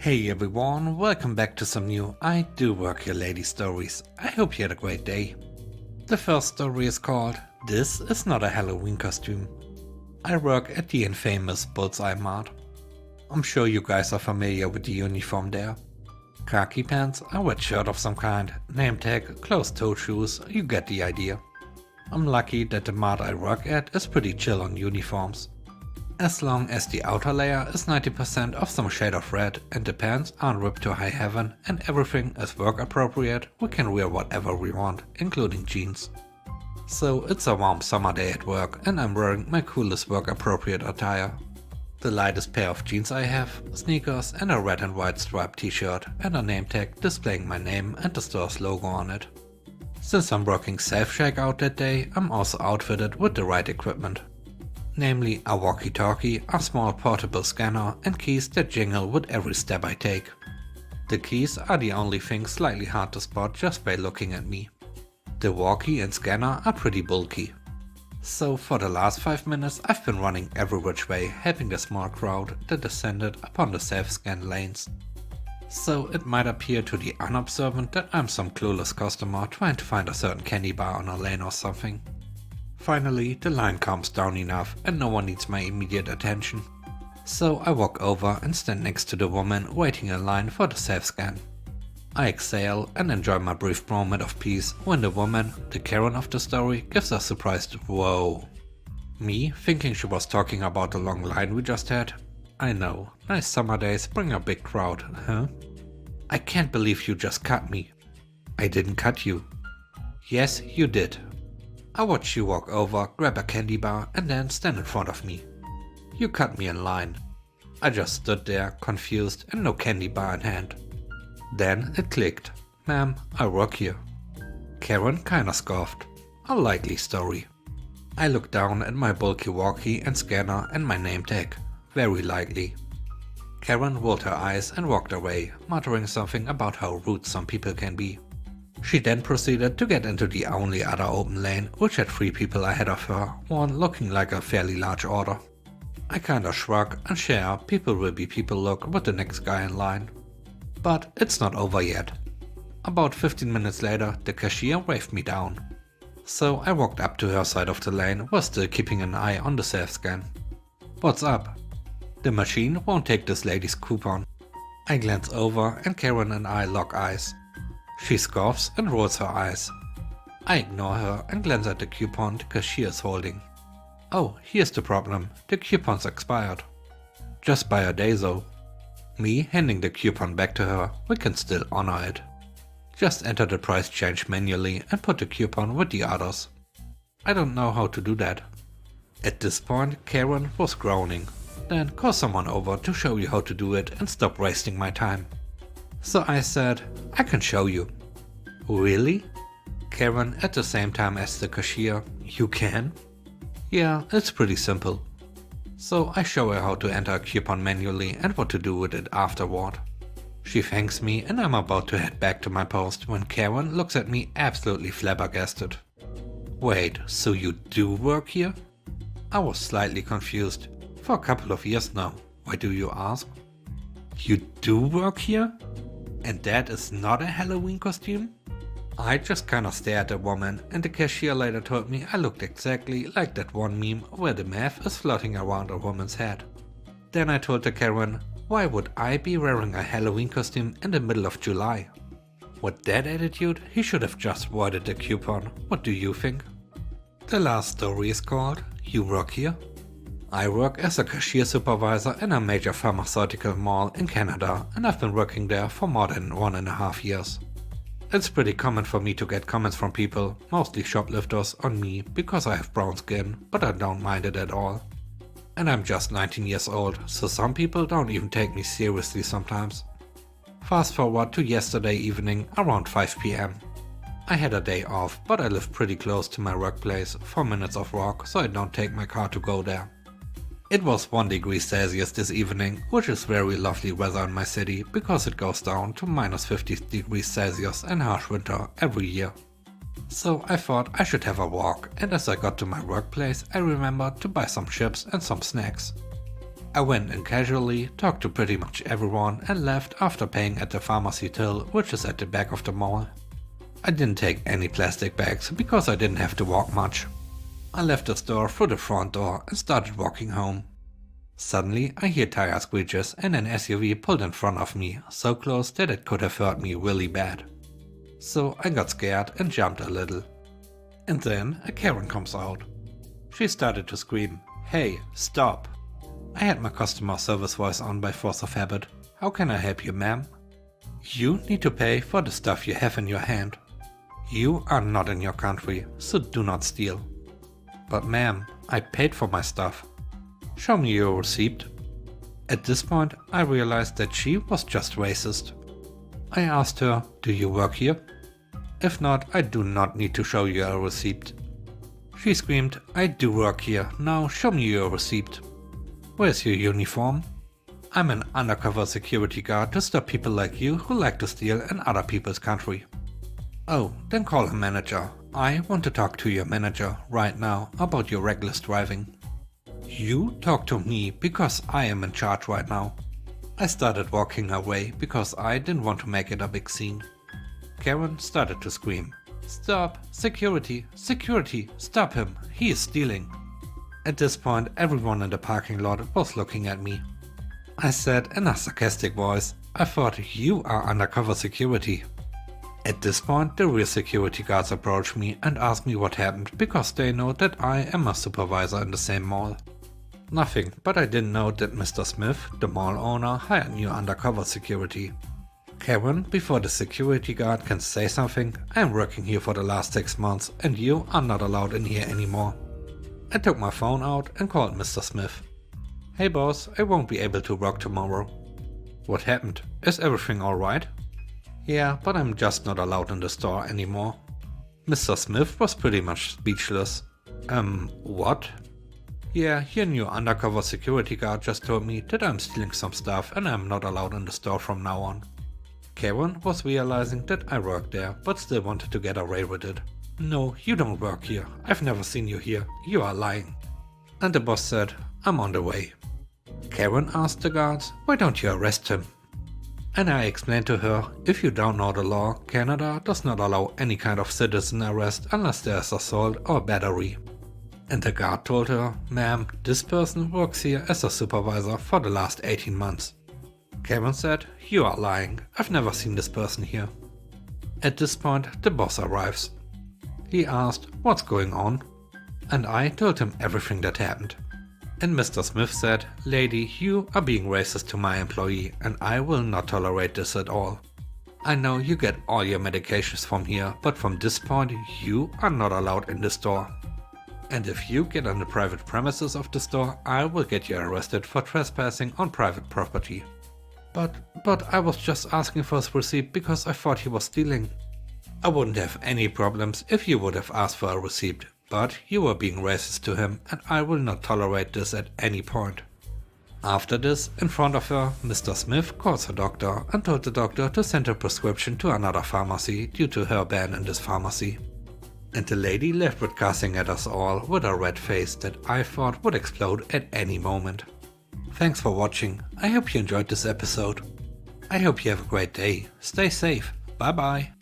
Hey everyone, welcome back to some new I Do Work Here Lady stories. I hope you had a great day. The first story is called This Is Not a Halloween Costume. I work at the infamous Bullseye Mart. I'm sure you guys are familiar with the uniform there. Khaki pants, a red shirt of some kind, name tag, closed-toed shoes, you get the idea. I'm lucky that the mart I work at is pretty chill on uniforms. As long as the outer layer is 90% of some shade of red and the pants aren't ripped to high heaven and everything is work appropriate, we can wear whatever we want, including jeans. So it's a warm summer day at work and I'm wearing my coolest work appropriate attire. The lightest pair of jeans I have, sneakers and a red and white striped t-shirt and a name tag displaying my name and the store's logo on it. Since I'm working self-checkout that day, I'm also outfitted with the right equipment. Namely a walkie-talkie, a small portable scanner and keys that jingle with every step I take. The keys are the only thing slightly hard to spot just by looking at me. The walkie and scanner are pretty bulky. So for the last 5 minutes I've been running every which way, helping the small crowd that descended upon the self-scan lanes. So it might appear to the unobservant that I'm some clueless customer trying to find a certain candy bar on a lane or something. Finally, the line calms down enough and no one needs my immediate attention. So I walk over and stand next to the woman waiting in line for the self-scan. I exhale and enjoy my brief moment of peace when the woman, the Karen of the story, gives a surprised whoa. Me, thinking she was talking about the long line we just had. I know, nice summer days bring a big crowd, huh? I can't believe you just cut me. I didn't cut you. Yes, you did. I watch you walk over, grab a candy bar and then stand in front of me. You cut me in line. I just stood there, confused and no candy bar in hand. Then it clicked. Ma'am, I work here. Karen kinda scoffed. A likely story. I looked down at my bulky walkie and scanner and my name tag. Very likely. Karen rolled her eyes and walked away, muttering something about how rude some people can be. She then proceeded to get into the only other open lane, which had 3 people ahead of her, one looking like a fairly large order. I kinda shrug and share people will be people look with the next guy in line. But it's not over yet. About 15 minutes later, the cashier waved me down. So I walked up to her side of the lane while still keeping an eye on the self-scan. What's up? The machine won't take this lady's coupon. I glance over and Karen and I lock eyes. She scoffs and rolls her eyes. I ignore her and glance at the coupon the cashier is holding. Oh, here's the problem. The coupon's expired. Just by a day though. Me handing the coupon back to her, we can still honor it. Just enter the price change manually and put the coupon with the others. I don't know how to do that. At this point, Karen was groaning. Then call someone over to show you how to do it and stop wasting my time. So I said, I can show you. Really? Karen at the same time as the cashier, you can? Yeah, it's pretty simple. So I show her how to enter a coupon manually and what to do with it afterward. She thanks me and I'm about to head back to my post when Karen looks at me absolutely flabbergasted. Wait, so you do work here? I was slightly confused. For a couple of years now. Why do you ask? You do work here? And that is not a Halloween costume? I just kinda stared at the woman and the cashier later told me I looked exactly like that one meme where the math is floating around a woman's head. Then I told the Karen, why would I be wearing a Halloween costume in the middle of July? With that attitude, he should have just voided the coupon. What do you think? The last story is called You Work Here? I work as a cashier supervisor in a major pharmaceutical mall in Canada and I've been working there for more than 1.5 years. It's pretty common for me to get comments from people, mostly shoplifters, on me because I have brown skin, but I don't mind it at all. And I'm just 19 years old, so some people don't even take me seriously sometimes. Fast forward to yesterday evening around 5 PM. I had a day off, but I live pretty close to my workplace, 4 minutes of walk, so I don't take my car to go there. It was 1 degree Celsius this evening, which is very lovely weather in my city because it goes down to minus 50 degrees Celsius in harsh winter every year. So I thought I should have a walk, and as I got to my workplace I remembered to buy some chips and some snacks. I went in casually, talked to pretty much everyone and left after paying at the pharmacy till, which is at the back of the mall. I didn't take any plastic bags because I didn't have to walk much. I left the store through the front door and started walking home. Suddenly I hear tire screeches and an SUV pulled in front of me, so close that it could have hurt me really bad. So I got scared and jumped a little. And then a Karen comes out. She started to scream, "Hey, stop!" I had my customer service voice on by force of habit. "How can I help you, ma'am?" "You need to pay for the stuff you have in your hand. You are not in your country, so do not steal." "But ma'am, I paid for my stuff." "Show me your receipt." At this point, I realized that she was just racist. I asked her, "Do you work here? If not, I do not need to show you a receipt." She screamed, "I do work here, now show me your receipt." "Where's your uniform?" "I'm an undercover security guard to stop people like you who like to steal in other people's country." "Oh, then call a manager. I want to talk to your manager right now about your reckless driving." "You talk to me because I am in charge right now." I started walking away because I didn't want to make it a big scene. Karen started to scream, "Stop! Security! Security! Stop him! He is stealing!" At this point, everyone in the parking lot was looking at me. I said in a sarcastic voice, "I thought you are undercover security." At this point, the real security guards approached me and asked me what happened because they know that I am a supervisor in the same mall. Nothing, but I didn't know that Mr. Smith, the mall owner, hired new undercover security. "Karen, before the security guard can say something, I am working here for the last 6 months and you are not allowed in here anymore." I took my phone out and called Mr. Smith. "Hey boss, I won't be able to work tomorrow." "What happened? Is everything alright?" "Yeah, but I'm just not allowed in the store anymore." Mr. Smith was pretty much speechless. What?" "Yeah, your new undercover security guard just told me that I'm stealing some stuff and I'm not allowed in the store from now on." Karen was realizing that I worked there, but still wanted to get away with it. "No, you don't work here. I've never seen you here. You are lying." And the boss said, "I'm on the way." Karen asked the guards, "Why don't you arrest him?" And I explained to her, if you don't know the law, Canada does not allow any kind of citizen arrest unless there is assault or battery. And the guard told her, "Ma'am, this person works here as a supervisor for the last 18 months. Karen said, "You are lying. I've never seen this person here." At this point, the boss arrives. He asked, "What's going on?" And I told him everything that happened. And Mr. Smith said, "Lady, you are being racist to my employee and I will not tolerate this at all. I know you get all your medications from here, but from this point you are not allowed in the store. And if you get on the private premises of the store, I will get you arrested for trespassing on private property." But I was just asking for his receipt because I thought he was stealing." "I wouldn't have any problems if you would have asked for a receipt, but you were being racist to him and I will not tolerate this at any point." After this, in front of her, Mr. Smith calls her doctor and told the doctor to send her prescription to another pharmacy due to her ban in this pharmacy. And the lady left with cussing at us all with a red face that I thought would explode at any moment. Thanks for watching. I hope you enjoyed this episode. I hope you have a great day. Stay safe. Bye bye.